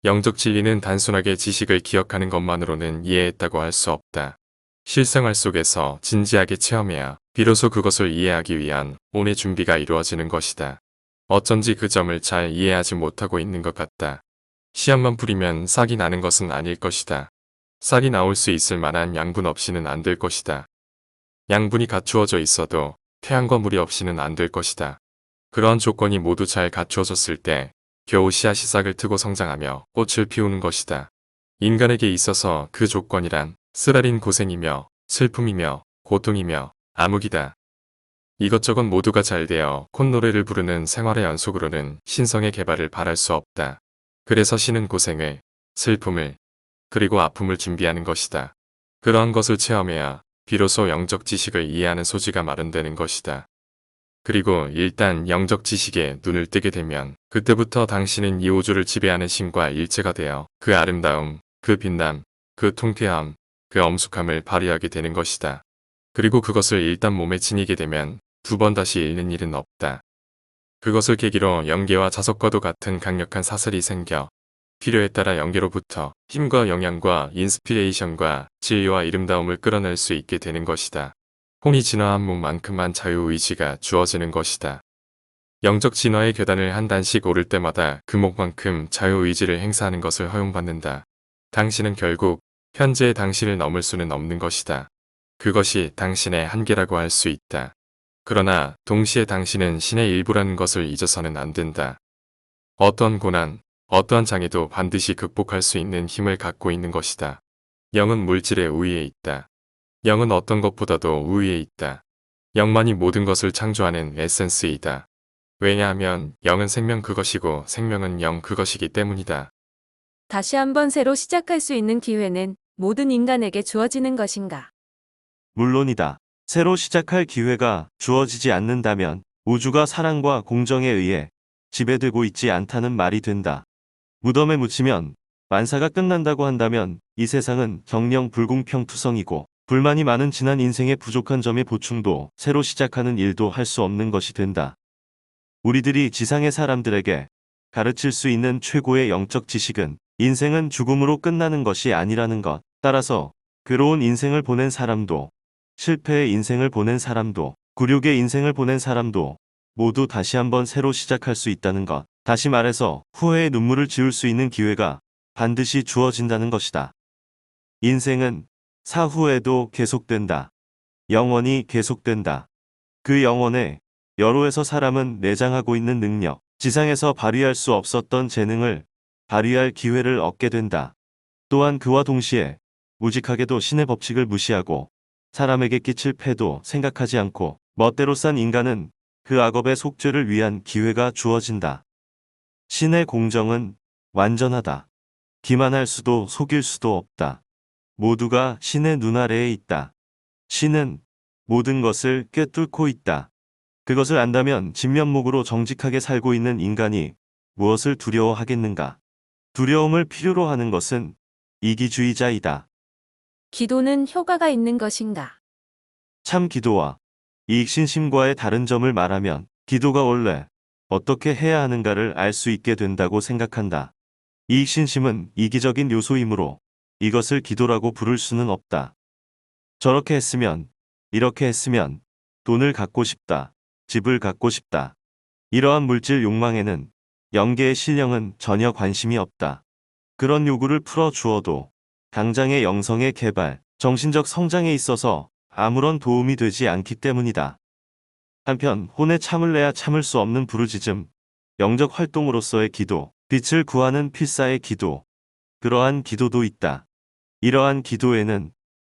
영적 진리는 단순하게 지식을 기억하는 것만으로는 이해했다고 할 수 없다. 실생활 속에서 진지하게 체험해야 비로소 그것을 이해하기 위한 온의 준비가 이루어지는 것이다. 어쩐지 그 점을 잘 이해하지 못하고 있는 것 같다. 시험만 풀이면 싹이 나는 것은 아닐 것이다. 싹이 나올 수 있을 만한 양분 없이는 안 될 것이다. 양분이 갖추어져 있어도 태양과 물이 없이는 안 될 것이다. 그러한 조건이 모두 잘 갖추어졌을 때 겨우 씨앗이 싹을 트고 성장하며 꽃을 피우는 것이다. 인간에게 있어서 그 조건이란 쓰라린 고생이며 슬픔이며 고통이며 암흑이다. 이것저것 모두가 잘 되어 콧노래를 부르는 생활의 연속으로는 신성의 개발을 바랄 수 없다. 그래서 신은 고생을, 슬픔을, 그리고 아픔을 준비하는 것이다. 그러한 것을 체험해야 비로소 영적 지식을 이해하는 소지가 마련되는 것이다. 그리고 일단 영적 지식에 눈을 뜨게 되면 그때부터 당신은 이 우주를 지배하는 신과 일체가 되어 그 아름다움, 그 빛남, 그 통쾌함, 그 엄숙함을 발휘하게 되는 것이다. 그리고 그것을 일단 몸에 지니게 되면 두 번 다시 잃는 일은 없다. 그것을 계기로 영계와 자석과도 같은 강력한 사슬이 생겨 필요에 따라 영계로부터 힘과 영향과 인스피레이션과 지혜와 이름다움을 끌어낼 수 있게 되는 것이다. 혼이 진화한 몸만큼만 자유의지가 주어지는 것이다. 영적 진화의 계단을 한 단씩 오를 때마다 그 목만큼 자유의지를 행사하는 것을 허용받는다. 당신은 결국 현재의 당신을 넘을 수는 없는 것이다. 그것이 당신의 한계라고 할 수 있다. 그러나 동시에 당신은 신의 일부라는 것을 잊어서는 안 된다. 어떠한 고난, 어떠한 장애도 반드시 극복할 수 있는 힘을 갖고 있는 것이다. 영은 물질의 우위에 있다. 영은 어떤 것보다도 우위에 있다. 영만이 모든 것을 창조하는 에센스이다. 왜냐하면 영은 생명 그것이고 생명은 영 그것이기 때문이다. 다시 한번 새로 시작할 수 있는 기회는 모든 인간에게 주어지는 것인가? 물론이다. 새로 시작할 기회가 주어지지 않는다면 우주가 사랑과 공정에 의해 지배되고 있지 않다는 말이 된다. 무덤에 묻히면 만사가 끝난다고 한다면 이 세상은 정령 불공평투성이고 불만이 많은 지난 인생의 부족한 점의 보충도 새로 시작하는 일도 할 수 없는 것이 된다. 우리들이 지상의 사람들에게 가르칠 수 있는 최고의 영적 지식은 인생은 죽음으로 끝나는 것이 아니라는 것. 따라서 괴로운 인생을 보낸 사람도 실패의 인생을 보낸 사람도 굴욕의 인생을 보낸 사람도 모두 다시 한번 새로 시작할 수 있다는 것. 다시 말해서 후회의 눈물을 지울 수 있는 기회가 반드시 주어진다는 것이다. 인생은 사후에도 계속된다. 영원히 계속된다. 그 영혼에 여로에서 사람은 내장하고 있는 능력, 지상에서 발휘할 수 없었던 재능을 발휘할 기회를 얻게 된다. 또한 그와 동시에 무직하게도 신의 법칙을 무시하고 사람에게 끼칠 패도 생각하지 않고 멋대로 산 인간은 그 악업의 속죄를 위한 기회가 주어진다. 신의 공정은 완전하다. 기만할 수도 속일 수도 없다. 모두가 신의 눈 아래에 있다. 신은 모든 것을 꿰뚫고 있다. 그것을 안다면 진면목으로 정직하게 살고 있는 인간이 무엇을 두려워하겠는가? 두려움을 필요로 하는 것은 이기주의자이다. 기도는 효과가 있는 것인가? 참 기도와 이익신심과의 다른 점을 말하면 기도가 원래 어떻게 해야 하는가를 알 수 있게 된다고 생각한다. 이익신심은 이기적인 요소이므로 이것을 기도라고 부를 수는 없다. 저렇게 했으면, 이렇게 했으면, 돈을 갖고 싶다, 집을 갖고 싶다. 이러한 물질 욕망에는 영계의 신령은 전혀 관심이 없다. 그런 요구를 풀어 주어도 당장의 영성의 개발, 정신적 성장에 있어서 아무런 도움이 되지 않기 때문이다. 한편 혼에 참을 내야 참을 수 없는 부르짖음, 영적 활동으로서의 기도, 빛을 구하는 필사의 기도, 그러한 기도도 있다. 이러한 기도에는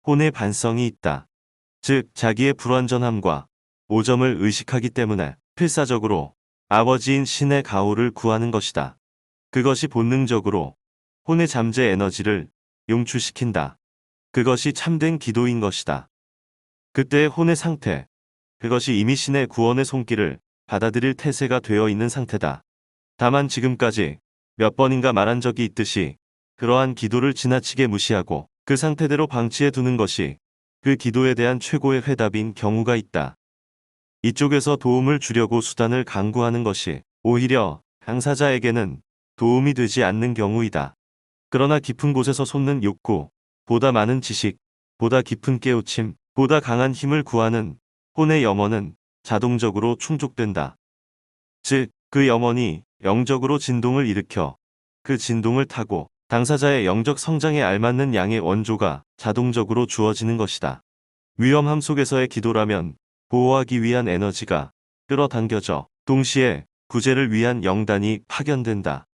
혼의 반성이 있다. 즉 자기의 불완전함과 오점을 의식하기 때문에 필사적으로 아버지인 신의 가호를 구하는 것이다. 그것이 본능적으로 혼의 잠재 에너지를 용출시킨다. 그것이 참된 기도인 것이다. 그때의 혼의 상태, 그것이 이미 신의 구원의 손길을 받아들일 태세가 되어 있는 상태다. 다만 지금까지 몇 번인가 말한 적이 있듯이 그러한 기도를 지나치게 무시하고 그 상태대로 방치해 두는 것이 그 기도에 대한 최고의 회답인 경우가 있다. 이쪽에서 도움을 주려고 수단을 강구하는 것이 오히려 당사자에게는 도움이 되지 않는 경우이다. 그러나 깊은 곳에서 솟는 욕구, 보다 많은 지식, 보다 깊은 깨우침, 보다 강한 힘을 구하는 혼의 염원은 자동적으로 충족된다. 즉, 그 염원이 영적으로 진동을 일으켜 그 진동을 타고 당사자의 영적 성장에 알맞는 양의 원조가 자동적으로 주어지는 것이다. 위험함 속에서의 기도라면 보호하기 위한 에너지가 끌어당겨져 동시에 구제를 위한 영단이 파견된다.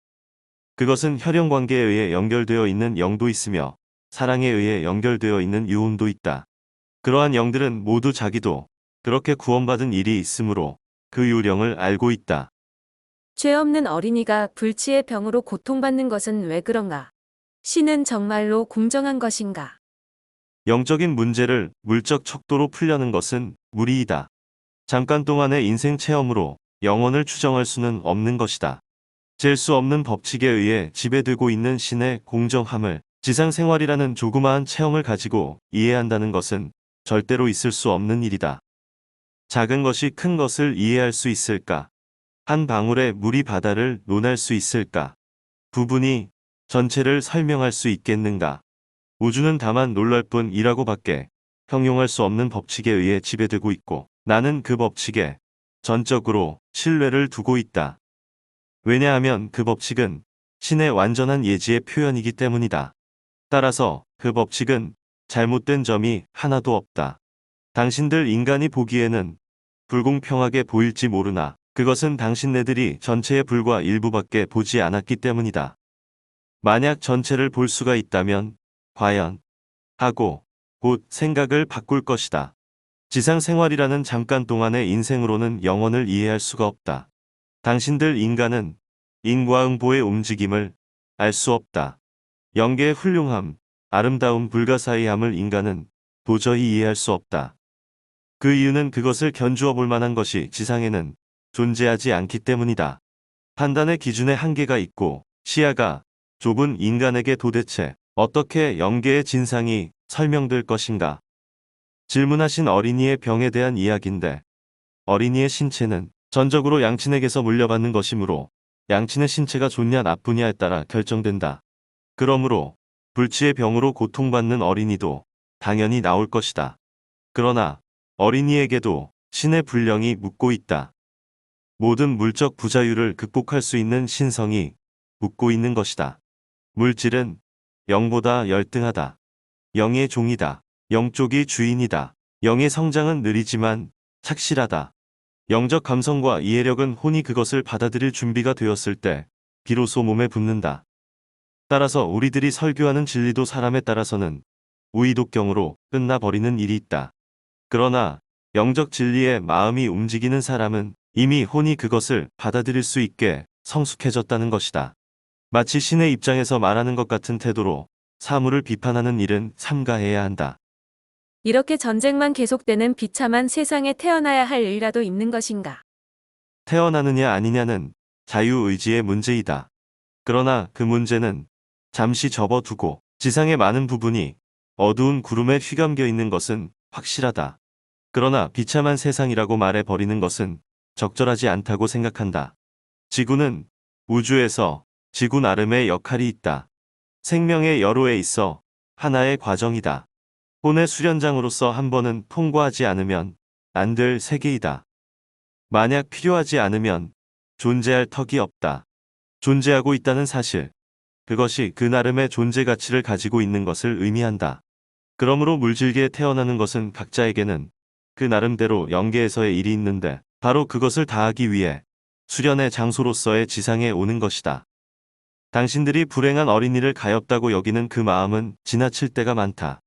그것은 혈연 관계에 의해 연결되어 있는 영도 있으며 사랑에 의해 연결되어 있는 유혼도 있다. 그러한 영들은 모두 자기도 그렇게 구원받은 일이 있으므로 그 요령을 알고 있다. 죄 없는 어린이가 불치의 병으로 고통받는 것은 왜 그런가? 신은 정말로 공정한 것인가? 영적인 문제를 물적 척도로 풀려는 것은 무리이다. 잠깐 동안의 인생 체험으로 영혼을 추정할 수는 없는 것이다. 잴 수 없는 법칙에 의해 지배되고 있는 신의 공정함을 지상생활이라는 조그마한 체험을 가지고 이해한다는 것은 절대로 있을 수 없는 일이다. 작은 것이 큰 것을 이해할 수 있을까? 한 방울의 물이 바다를 논할 수 있을까? 부분이 전체를 설명할 수 있겠는가? 우주는 다만 놀랄 뿐이라고 밖에 형용할 수 없는 법칙에 의해 지배되고 있고 나는 그 법칙에 전적으로 신뢰를 두고 있다. 왜냐하면 그 법칙은 신의 완전한 예지의 표현이기 때문이다. 따라서 그 법칙은 잘못된 점이 하나도 없다. 당신들 인간이 보기에는 불공평하게 보일지 모르나 그것은 당신네들이 전체의 불과 일부밖에 보지 않았기 때문이다. 만약 전체를 볼 수가 있다면 과연 하고 곧 생각을 바꿀 것이다. 지상생활이라는 잠깐 동안의 인생으로는 영혼을 이해할 수가 없다. 당신들 인간은 인과응보의 움직임을 알 수 없다. 영계의 훌륭함, 아름다움 불가사의함을 인간은 도저히 이해할 수 없다. 그 이유는 그것을 견주어 볼 만한 것이 지상에는 존재하지 않기 때문이다. 판단의 기준에 한계가 있고 시야가 좁은 인간에게 도대체 어떻게 영계의 진상이 설명될 것인가? 질문하신 어린이의 병에 대한 이야기인데 어린이의 신체는 전적으로 양친에게서 물려받는 것이므로 양친의 신체가 좋냐 나쁘냐에 따라 결정된다. 그러므로 불치의 병으로 고통받는 어린이도 당연히 나올 것이다. 그러나 어린이에게도 신의 분령이 묻고 있다. 모든 물적 부자유를 극복할 수 있는 신성이 묻고 있는 것이다. 물질은 영보다 열등하다. 영의 종이다. 영쪽이 주인이다. 영의 성장은 느리지만 착실하다. 영적 감성과 이해력은 혼이 그것을 받아들일 준비가 되었을 때 비로소 몸에 붙는다. 따라서 우리들이 설교하는 진리도 사람에 따라서는 우의독경으로 끝나버리는 일이 있다. 그러나 영적 진리에 마음이 움직이는 사람은 이미 혼이 그것을 받아들일 수 있게 성숙해졌다는 것이다. 마치 신의 입장에서 말하는 것 같은 태도로 사물을 비판하는 일은 삼가해야 한다. 이렇게 전쟁만 계속되는 비참한 세상에 태어나야 할 일이라도 있는 것인가? 태어나느냐 아니냐는 자유의지의 문제이다. 그러나 그 문제는 잠시 접어두고 지상의 많은 부분이 어두운 구름에 휘감겨 있는 것은 확실하다. 그러나 비참한 세상이라고 말해버리는 것은 적절하지 않다고 생각한다. 지구는 우주에서 지구 나름의 역할이 있다. 생명의 여로에 있어 하나의 과정이다. 혼의 수련장으로서 한 번은 통과하지 않으면 안 될 세계이다. 만약 필요하지 않으면 존재할 턱이 없다. 존재하고 있다는 사실, 그것이 그 나름의 존재 가치를 가지고 있는 것을 의미한다. 그러므로 물질계에 태어나는 것은 각자에게는 그 나름대로 영계에서의 일이 있는데 바로 그것을 다하기 위해 수련의 장소로서의 지상에 오는 것이다. 당신들이 불행한 어린이를 가엾다고 여기는 그 마음은 지나칠 때가 많다.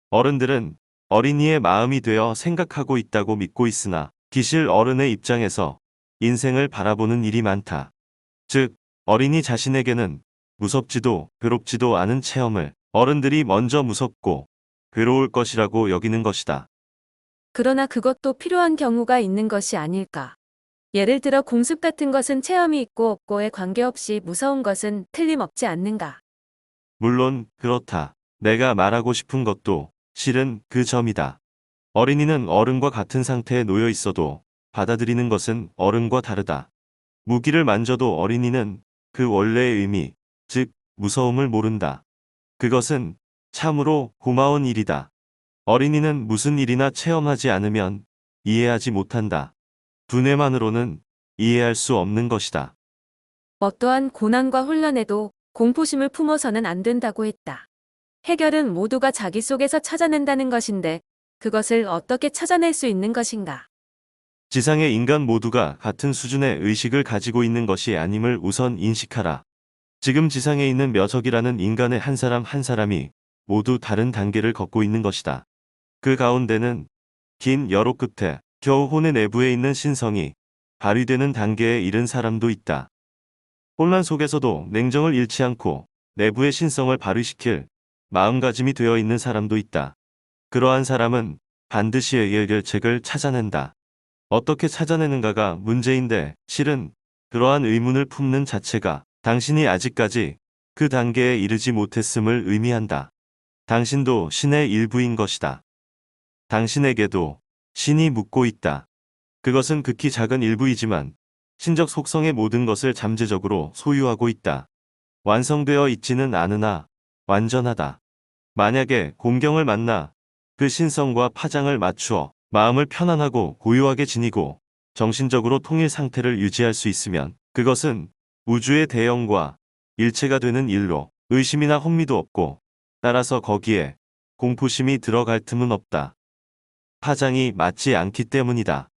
어른들은 어린이의 마음이 되어 생각하고 있다고 믿고 있으나 기실 어른의 입장에서 인생을 바라보는 일이 많다. 즉, 어린이 자신에게는 무섭지도 괴롭지도 않은 체험을 어른들이 먼저 무섭고 괴로울 것이라고 여기는 것이다. 그러나 그것도 필요한 경우가 있는 것이 아닐까? 예를 들어 공습 같은 것은 체험이 있고 없고에 관계없이 무서운 것은 틀림없지 않는가? 물론 그렇다. 내가 말하고 싶은 것도 실은 그 점이다. 어린이는 어른과 같은 상태에 놓여 있어도 받아들이는 것은 어른과 다르다. 무기를 만져도 어린이는 그 원래의 의미, 즉 무서움을 모른다. 그것은 참으로 고마운 일이다. 어린이는 무슨 일이나 체험하지 않으면 이해하지 못한다. 두뇌만으로는 이해할 수 없는 것이다. 어떠한 고난과 혼란에도 공포심을 품어서는 안 된다고 했다. 해결은 모두가 자기 속에서 찾아낸다는 것인데 그것을 어떻게 찾아낼 수 있는 것인가? 지상의 인간 모두가 같은 수준의 의식을 가지고 있는 것이 아님을 우선 인식하라. 지금 지상에 있는 몇억이라는 인간의 한 사람 한 사람이 모두 다른 단계를 걷고 있는 것이다. 그 가운데는 긴 여로 끝에 겨우 혼의 내부에 있는 신성이 발휘되는 단계에 이른 사람도 있다. 혼란 속에서도 냉정을 잃지 않고 내부의 신성을 발휘시킬 마음가짐이 되어 있는 사람도 있다. 그러한 사람은 반드시 해결책을 찾아낸다. 어떻게 찾아내는가가 문제인데 실은 그러한 의문을 품는 자체가 당신이 아직까지 그 단계에 이르지 못했음을 의미한다. 당신도 신의 일부인 것이다. 당신에게도 신이 묻고 있다. 그것은 극히 작은 일부이지만 신적 속성의 모든 것을 잠재적으로 소유하고 있다. 완성되어 있지는 않으나 완전하다. 만약에 공경을 만나 그 신성과 파장을 맞추어 마음을 편안하고 고요하게 지니고 정신적으로 통일 상태를 유지할 수 있으면 그것은 우주의 대영과 일체가 되는 일로 의심이나 혼미도 없고 따라서 거기에 공포심이 들어갈 틈은 없다. 파장이 맞지 않기 때문이다.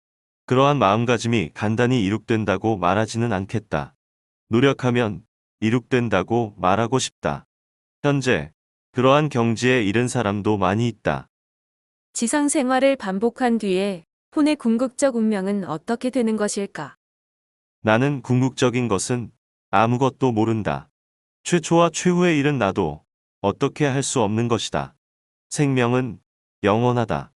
그러한 마음가짐이 간단히 이룩된다고 말하지는 않겠다. 노력하면 이룩된다고 말하고 싶다. 현재 그러한 경지에 이른 사람도 많이 있다. 지상 생활을 반복한 뒤에 혼의 궁극적 운명은 어떻게 되는 것일까? 나는 궁극적인 것은 아무것도 모른다. 최초와 최후에 이른 나도 어떻게 할 수 없는 것이다. 생명은 영원하다.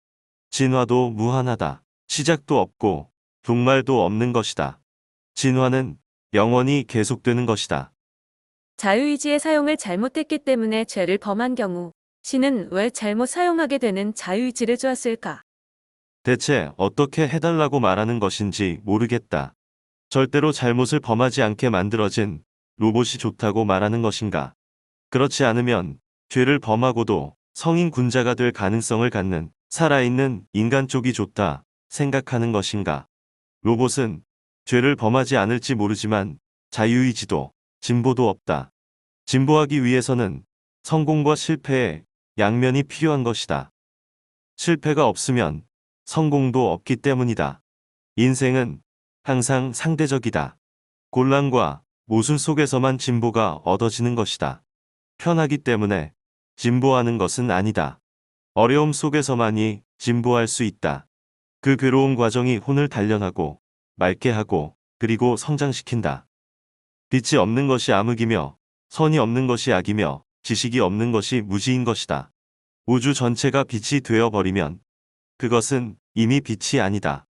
진화도 무한하다. 시작도 없고 종말도 없는 것이다. 진화는 영원히 계속되는 것이다. 자유의지의 사용을 잘못했기 때문에 죄를 범한 경우 신은 왜 잘못 사용하게 되는 자유의지를 주었을까? 대체 어떻게 해달라고 말하는 것인지 모르겠다. 절대로 잘못을 범하지 않게 만들어진 로봇이 좋다고 말하는 것인가? 그렇지 않으면 죄를 범하고도 성인 군자가 될 가능성을 갖는 살아있는 인간 쪽이 좋다 생각하는 것인가? 로봇은 죄를 범하지 않을지 모르지만 자유의지도 진보도 없다. 진보하기 위해서는 성공과 실패의 양면이 필요한 것이다. 실패가 없으면 성공도 없기 때문이다. 인생은 항상 상대적이다. 곤란과 모순 속에서만 진보가 얻어지는 것이다. 편하기 때문에 진보하는 것은 아니다. 어려움 속에서만이 진보할 수 있다. 그 괴로운 과정이 혼을 단련하고 맑게 하고 그리고 성장시킨다. 빛이 없는 것이 암흑이며 선이 없는 것이 악이며 지식이 없는 것이 무지인 것이다. 우주 전체가 빛이 되어버리면 그것은 이미 빛이 아니다.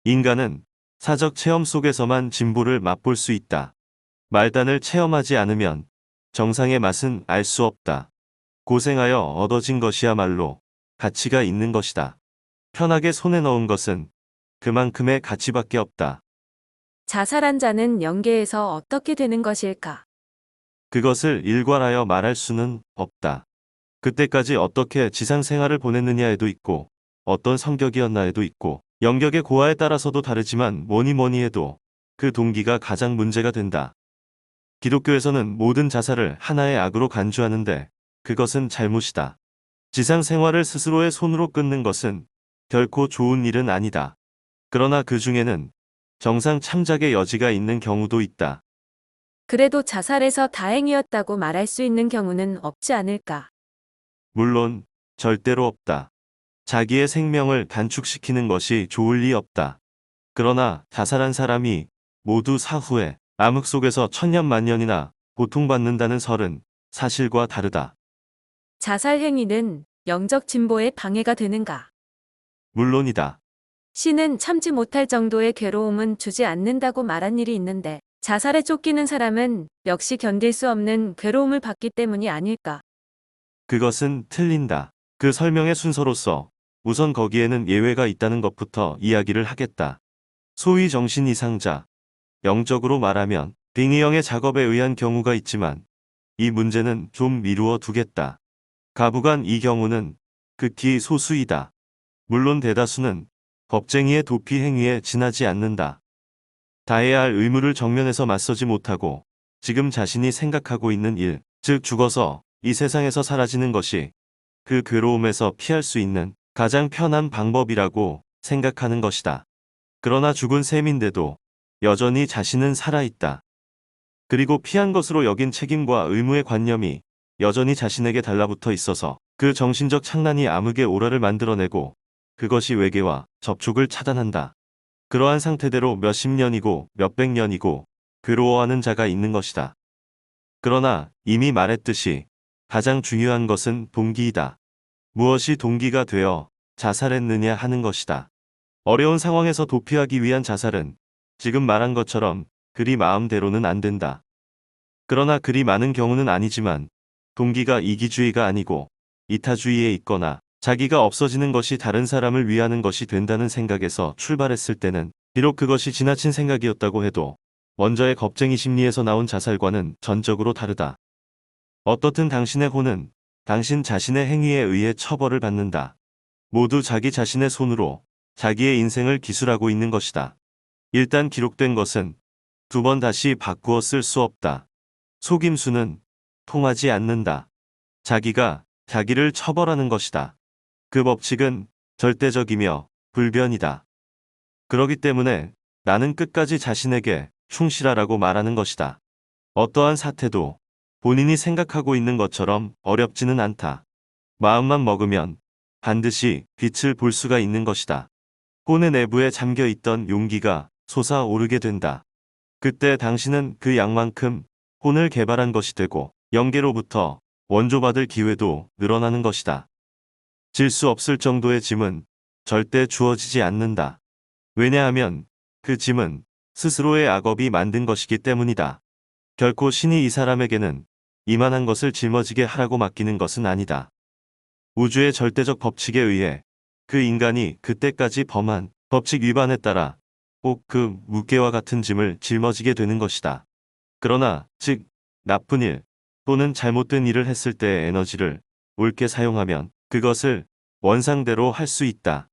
인간은 사적 체험 속에서만 진보를 맛볼 수 있다. 말단을 체험하지 않으면 정상의 맛은 알 수 없다. 고생하여 얻어진 것이야말로 가치가 있는 것이다. 편하게 손에 넣은 것은 그만큼의 가치밖에 없다. 자살한 자는 영계에서 어떻게 되는 것일까? 그것을 일괄하여 말할 수는 없다. 그때까지 어떻게 지상 생활을 보냈느냐에도 있고 어떤 성격이었나에도 있고 영격의 고하에 따라서도 다르지만 뭐니 해도 그 동기가 가장 문제가 된다. 기독교에서는 모든 자살을 하나의 악으로 간주하는데 그것은 잘못이다. 지상 생활을 스스로의 손으로 끊는 것은 결코 좋은 일은 아니다. 그러나 그 중에는 정상 참작의 여지가 있는 경우도 있다. 그래도 자살해서 다행이었다고 말할 수 있는 경우는 없지 않을까? 물론 절대로 없다. 자기의 생명을 단축시키는 것이 좋을 리 없다. 그러나 자살한 사람이 모두 사후에 암흑 속에서 천년만년이나 고통받는다는 설은 사실과 다르다. 자살 행위는 영적 진보에 방해가 되는가? 물론이다. 신은 참지 못할 정도의 괴로움은 주지 않는다고 말한 일이 있는데 자살에 쫓기는 사람은 역시 견딜 수 없는 괴로움을 받기 때문이 아닐까? 그것은 틀린다. 그 설명의 순서로서 우선 거기에는 예외가 있다는 것부터 이야기를 하겠다. 소위 정신 이상자, 영적으로 말하면 빙의형의 작업에 의한 경우가 있지만 이 문제는 좀 미루어 두겠다. 가부간 이 경우는 극히 소수이다. 물론 대다수는 겁쟁이의 도피 행위에 지나지 않는다. 다해야 할 의무를 정면에서 맞서지 못하고 지금 자신이 생각하고 있는 일, 즉 죽어서 이 세상에서 사라지는 것이 그 괴로움에서 피할 수 있는 가장 편한 방법이라고 생각하는 것이다. 그러나 죽은 셈인데도 여전히 자신은 살아있다. 그리고 피한 것으로 여긴 책임과 의무의 관념이 여전히 자신에게 달라붙어 있어서 그 정신적 창란이 암흑의 오라를 만들어내고 그것이 외계와 접촉을 차단한다. 그러한 상태대로 몇십 년이고 몇백 년이고 괴로워하는 자가 있는 것이다. 그러나 이미 말했듯이 가장 중요한 것은 동기이다. 무엇이 동기가 되어 자살했느냐 하는 것이다. 어려운 상황에서 도피하기 위한 자살은 지금 말한 것처럼 그리 마음대로는 안 된다. 그러나 그리 많은 경우는 아니지만 동기가 이기주의가 아니고 이타주의에 있거나 자기가 없어지는 것이 다른 사람을 위하는 것이 된다는 생각에서 출발했을 때는 비록 그것이 지나친 생각이었다고 해도 먼저의 겁쟁이 심리에서 나온 자살과는 전적으로 다르다. 어떻든 당신의 혼은 당신 자신의 행위에 의해 처벌을 받는다. 모두 자기 자신의 손으로 자기의 인생을 기술하고 있는 것이다. 일단 기록된 것은 두 번 다시 바꾸어 쓸 수 없다. 속임수는 통하지 않는다. 자기가 자기를 처벌하는 것이다. 그 법칙은 절대적이며 불변이다. 그러기 때문에 나는 끝까지 자신에게 충실하라고 말하는 것이다. 어떠한 사태도 본인이 생각하고 있는 것처럼 어렵지는 않다. 마음만 먹으면 반드시 빛을 볼 수가 있는 것이다. 혼의 내부에 잠겨 있던 용기가 솟아오르게 된다. 그때 당신은 그 양만큼 혼을 개발한 것이 되고 영계로부터 원조받을 기회도 늘어나는 것이다. 질 수 없을 정도의 짐은 절대 주어지지 않는다. 왜냐하면 그 짐은 스스로의 악업이 만든 것이기 때문이다. 결코 신이 이 사람에게는 이만한 것을 짊어지게 하라고 맡기는 것은 아니다. 우주의 절대적 법칙에 의해 그 인간이 그때까지 범한 법칙 위반에 따라 꼭 그 무게와 같은 짐을 짊어지게 되는 것이다. 그러나 즉 나쁜 일 또는 잘못된 일을 했을 때의 에너지를 옳게 사용하면 그것을 원상대로 할 수 있다.